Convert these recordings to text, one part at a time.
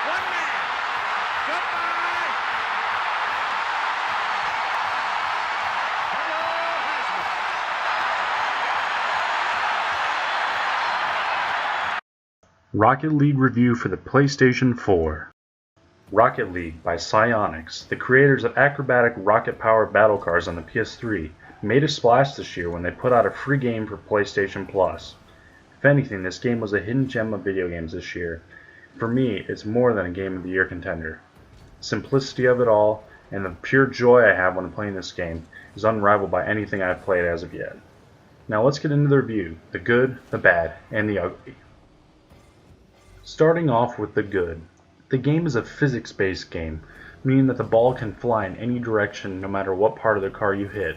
One man. Goodbye. Hello, Heisman. Rocket League review for the PlayStation 4. Rocket League by Psyonix, the creators of acrobatic rocket-powered battle cars on the PS3, made a splash this year when they put out a free game for PlayStation Plus. If anything, this game was a hidden gem of video games this year. For me, it's more than a Game of the Year contender. Simplicity of it all, and the pure joy I have when playing this game, is unrivaled by anything I've played as of yet. Now let's get into the review, the good, the bad, and the ugly. Starting off with the good. The game is a physics-based game, meaning that the ball can fly in any direction no matter what part of the car you hit.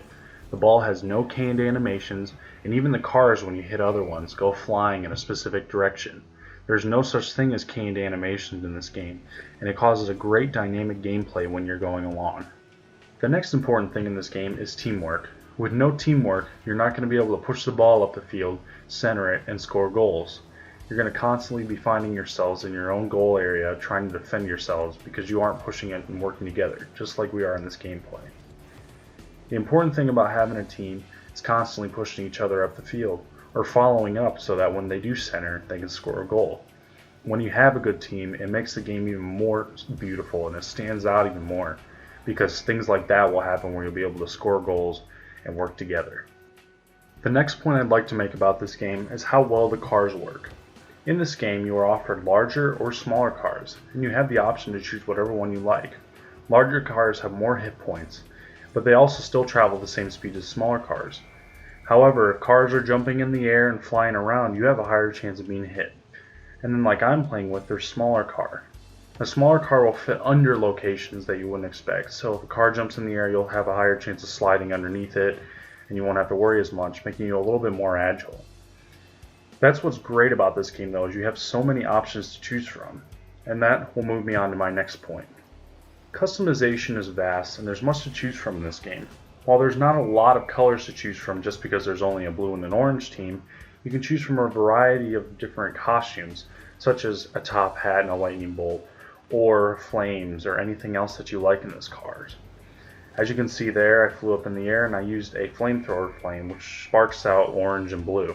The ball has no canned animations, and even the cars, when you hit other ones, go flying in a specific direction. There's no such thing as canned animations in this game, and it causes a great dynamic gameplay when you're going along. The next important thing in this game is teamwork. With no teamwork, you're not going to be able to push the ball up the field, center it, and score goals. You're going to constantly be finding yourselves in your own goal area trying to defend yourselves because you aren't pushing it and working together, just like we are in this gameplay. The important thing about having a team is constantly pushing each other up the field, or following up so that when they do center, they can score a goal. When you have a good team, it makes the game even more beautiful and it stands out even more, because things like that will happen where you'll be able to score goals and work together. The next point I'd like to make about this game is how well the cars work. In this game, you are offered larger or smaller cars, and you have the option to choose whatever one you like. Larger cars have more hit points, but they also still travel the same speed as smaller cars. However, if cars are jumping in the air and flying around, you have a higher chance of being hit. And then like I'm playing with, there's smaller car. A smaller car will fit under locations that you wouldn't expect, so if a car jumps in the air, you'll have a higher chance of sliding underneath it, and you won't have to worry as much, making you a little bit more agile. That's what's great about this game though, is you have so many options to choose from. And that will move me on to my next point. Customization is vast and there's much to choose from in this game. While there's not a lot of colors to choose from just because there's only a blue and an orange team, you can choose from a variety of different costumes, such as a top hat and a lightning bolt, or flames, or anything else that you like in this cars. As you can see there, I flew up in the air and I used a flamethrower flame which sparks out orange and blue.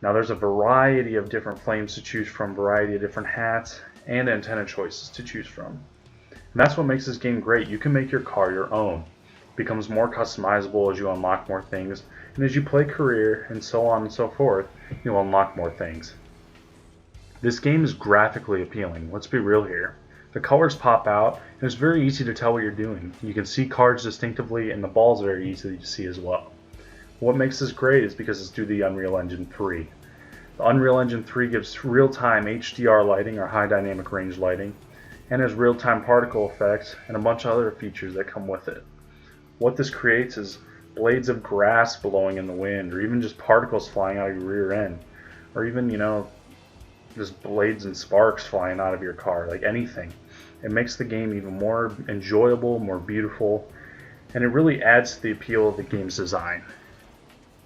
Now there's a variety of different flames to choose from, variety of different hats, and antenna choices to choose from. And that's what makes this game great. You can make your car your own. It becomes more customizable as you unlock more things, and as you play career and so on and so forth, you'll unlock more things. This game is graphically appealing, let's be real here. The colors pop out, and it's very easy to tell what you're doing. You can see cards distinctively, and the ball's very easy to see as well. What makes this great is because it's due to the Unreal Engine 3. The Unreal Engine 3 gives real-time HDR lighting, or high dynamic range lighting, and has real-time particle effects and a bunch of other features that come with it. What this creates is blades of grass blowing in the wind, or even just particles flying out of your rear end, or even, just blades and sparks flying out of your car, like anything. It makes the game even more enjoyable, more beautiful, and it really adds to the appeal of the game's design.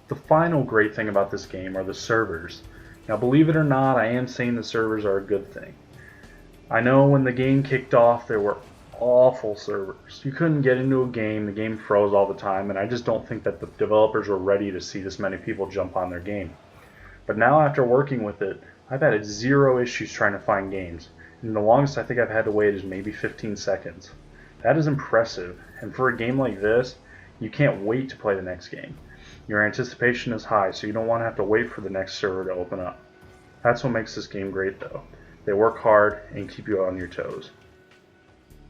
The final great thing about this game are the servers. Now believe it or not, I am saying the servers are a good thing. I know when the game kicked off there were awful servers. You couldn't get into a game, the game froze all the time, and I just don't think that the developers were ready to see this many people jump on their game. But now after working with it, I've had zero issues trying to find games, and the longest I think I've had to wait is maybe 15 seconds. That is impressive, and for a game like this, you can't wait to play the next game. Your anticipation is high, so you don't want to have to wait for the next server to open up. That's what makes this game great though. They work hard and keep you on your toes.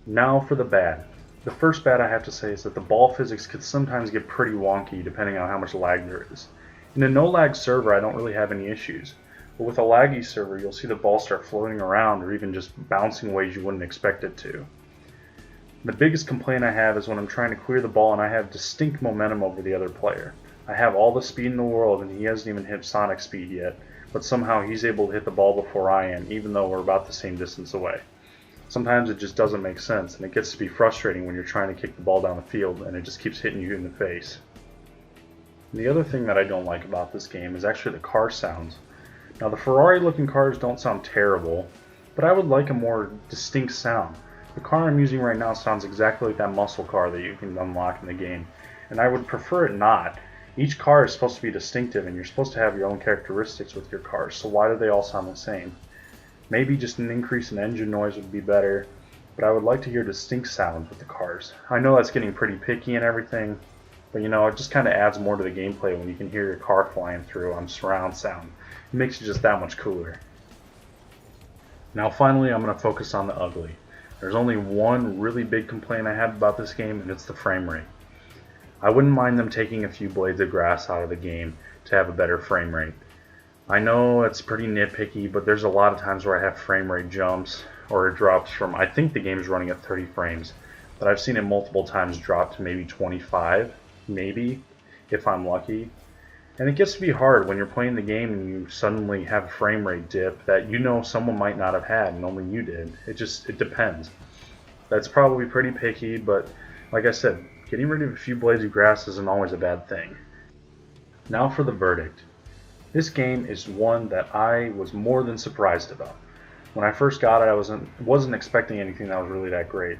Now for the bad. The first bad I have to say is that the ball physics could sometimes get pretty wonky depending on how much lag there is. In a no lag server I don't really have any issues, but with a laggy server you'll see the ball start floating around or even just bouncing ways you wouldn't expect it to. The biggest complaint I have is when I'm trying to clear the ball and I have distinct momentum over the other player. I have all the speed in the world and he hasn't even hit Sonic speed yet, but somehow he's able to hit the ball before I am, even though we're about the same distance away. Sometimes it just doesn't make sense, and it gets to be frustrating when you're trying to kick the ball down the field and it just keeps hitting you in the face. And the other thing that I don't like about this game is actually the car sounds. Now the Ferrari looking cars don't sound terrible, but I would like a more distinct sound. The car I'm using right now sounds exactly like that muscle car that you can unlock in the game, and I would prefer it not. Each car is supposed to be distinctive, and you're supposed to have your own characteristics with your cars, so why do they all sound the same? Maybe just an increase in engine noise would be better, but I would like to hear distinct sounds with the cars. I know that's getting pretty picky and everything, but it just kind of adds more to the gameplay when you can hear your car flying through on surround sound. It makes it just that much cooler. Now finally, I'm going to focus on the ugly. There's only one really big complaint I have about this game, and it's the frame rate. I wouldn't mind them taking a few blades of grass out of the game to have a better frame rate. I know it's pretty nitpicky, but there's a lot of times where I have frame rate jumps or it drops from, I think the game's running at 30 frames, but I've seen it multiple times drop to maybe 25, maybe, if I'm lucky. And it gets to be hard when you're playing the game and you suddenly have a frame rate dip that someone might not have had and only you did. It depends. That's probably pretty picky, but like I said, getting rid of a few blades of grass isn't always a bad thing. Now for the verdict. This game is one that I was more than surprised about. When I first got it, I wasn't expecting anything that was really that great.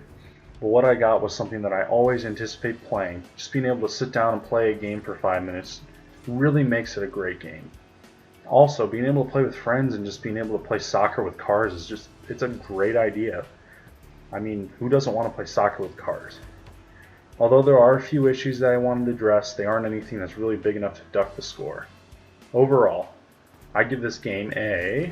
But what I got was something that I always anticipate playing. Just being able to sit down and play a game for 5 minutes really makes it a great game. Also, being able to play with friends and just being able to play soccer with cars it's a great idea. I mean, who doesn't want to play soccer with cars? Although there are a few issues that I wanted to address, they aren't anything that's really big enough to duck the score. Overall, I give this game a